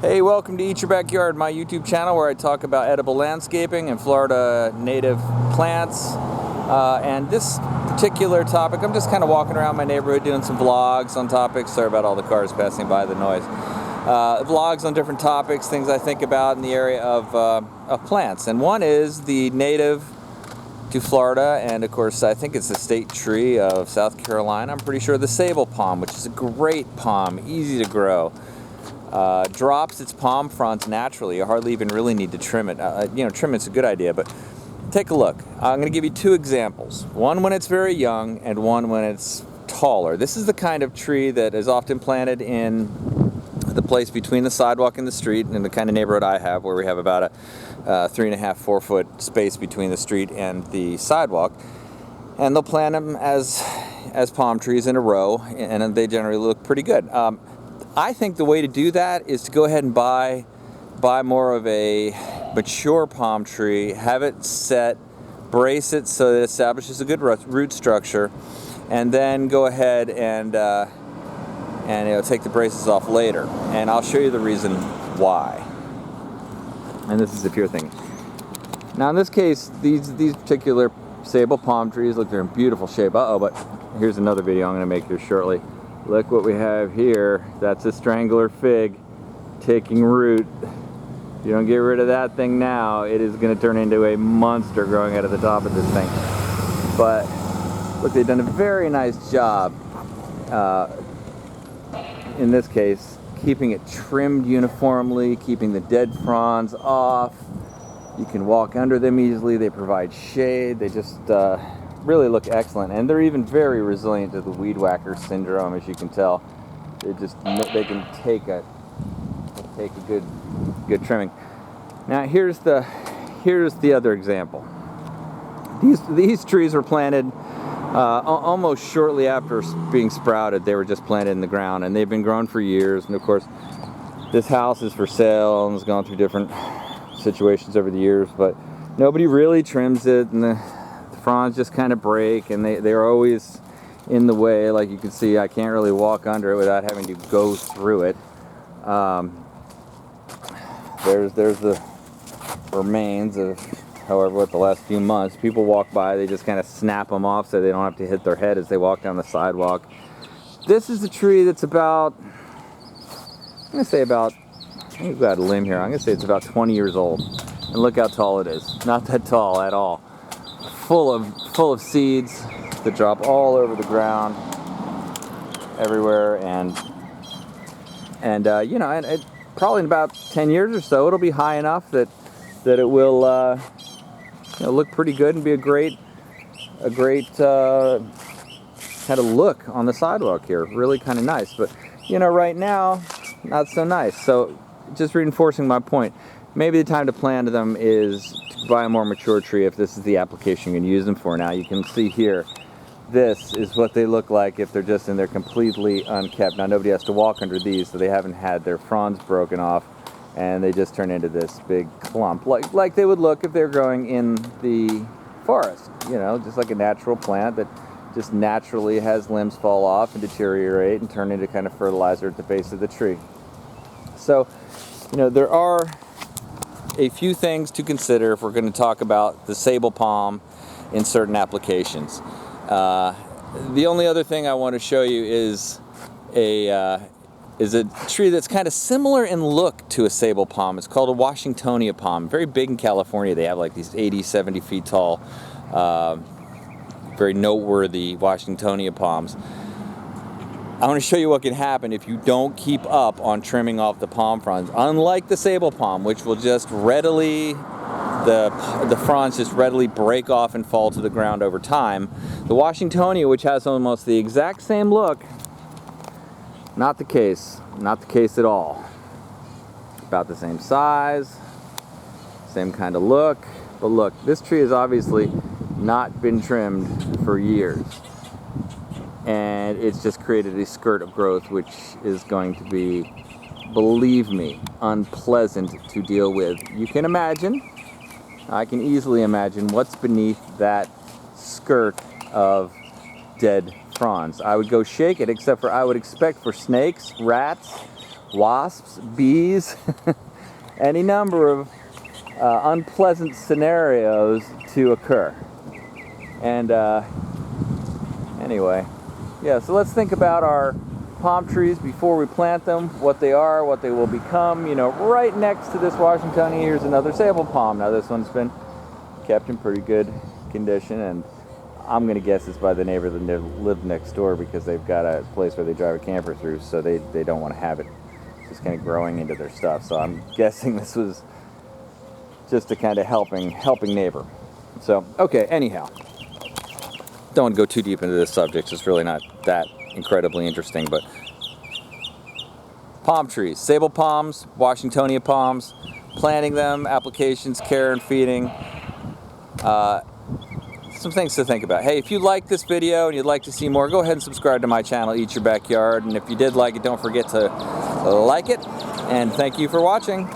Hey, welcome to Eat Your Backyard, my YouTube channel where I talk about edible landscaping and Florida native plants. And this particular topic, I'm just kind of walking around my neighborhood doing some vlogs on topics. Sorry about all the cars passing by, the noise. Vlogs on different topics, things I think about in the area of plants. And one is the native to Florida, and of course I think it's the state tree of South Carolina. I'm pretty sure the Sabal palm, which is a great palm, easy to grow. Drops its palm fronds naturally. You hardly even really need to trim it. Trim it's a good idea, but take a look. I'm going to give you two examples. One when it's very young and one when it's taller. This is the kind of tree that is often planted in the place between the sidewalk and the street, in the kind of neighborhood I have, where we have about a 3.5 4 foot space between the street and the sidewalk. And they'll plant them as palm trees in a row, and they generally look pretty good. I think the way to do that is to go ahead and buy more of a mature palm tree, have it set, brace it so that it establishes a good root structure, and then go ahead and take the braces off later. And I'll show you the reason why. And this is if you're thinking. Now in this case, these particular Sabal palm trees look, they're in beautiful shape. But here's another video I'm going to make here shortly. Look what we have here. That's a strangler fig taking root. If you don't get rid of that thing now, it is going to turn into a monster growing out of the top of this thing. But look, they've done a very nice job, in this case, keeping it trimmed uniformly, keeping the dead fronds off. You can walk under them easily. They provide shade. They just really look excellent, and they're even very resilient to the weed whacker syndrome, as you can tell. They can take a good trimming. Now here's the other example. These trees were planted almost shortly after being sprouted. They were just planted in the ground, and they've been grown for years. And of course, this house is for sale and has gone through different situations over the years, but nobody really trims it, and the fronds just kind of break, and they're always in the way. Like you can see, I can't really walk under it without having to go through it. There's the remains of, however, what the last few months. People walk by, they just kind of snap them off so they don't have to hit their head as they walk down the sidewalk. This is a tree that's about, I'm going to say about, I think we've got a limb here, I'm going to say it's about 20 years old. And look how tall it is. Not that tall at all. Full of seeds that drop all over the ground, everywhere, and probably in about 10 years or so, it'll be high enough that it will look pretty good and be a great kind of look on the sidewalk here. Really kind of nice, but right now, not so nice. So just reinforcing my point. Maybe the time to plant them is to buy a more mature tree if this is the application you're going to use them for. Now you can see here, this is what they look like if they're just in there completely unkept. Now nobody has to walk under these, so they haven't had their fronds broken off, and they just turn into this big clump, like they would look if they're growing in the forest. Just like a natural plant that just naturally has limbs fall off and deteriorate and turn into kind of fertilizer at the base of the tree. So, there are a few things to consider if we're going to talk about the Sabal palm in certain applications. The only other thing I want to show you is a tree that's kind of similar in look to a Sabal palm. It's called a Wahingtonia palm. Very big in California. They have like these 80, 70 feet tall, very noteworthy Wahingtonia palms. I want to show you what can happen if you don't keep up on trimming off the palm fronds. Unlike the Sabal palm, which will just readily, the fronds just readily break off and fall to the ground over time, the Wahingtonia, which has almost the exact same look, not the case at all. About the same size, same kind of look, but look, this tree has obviously not been trimmed for years. And it's just created a skirt of growth, which is going to be, believe me, unpleasant to deal with. You can imagine, I can easily imagine what's beneath that skirt of dead fronds. I would go shake it, except for I would expect for snakes, rats, wasps, bees, any number of unpleasant scenarios to occur. And anyway, yeah, so let's think about our palm trees before we plant them, what they are, what they will become. You know, right next to this Wahingtonia, here's another sabal palm. Now this one's been kept in pretty good condition, and I'm going to guess it's by the neighbor that lived next door, because they've got a place where they drive a camper through, so they don't want to have it just kind of growing into their stuff. So I'm guessing this was just a kind of helping neighbor. So, okay, anyhow. Don't want to go too deep into this subject. It's really not that incredibly interesting, but palm trees, sabal palms, Wahingtonia palms, planting them, applications, care and feeding. Some things to think about. Hey, if you like this video and you'd like to see more, go ahead and subscribe to my channel, Eat Your Backyard. And if you did like it, don't forget to like it. And thank you for watching.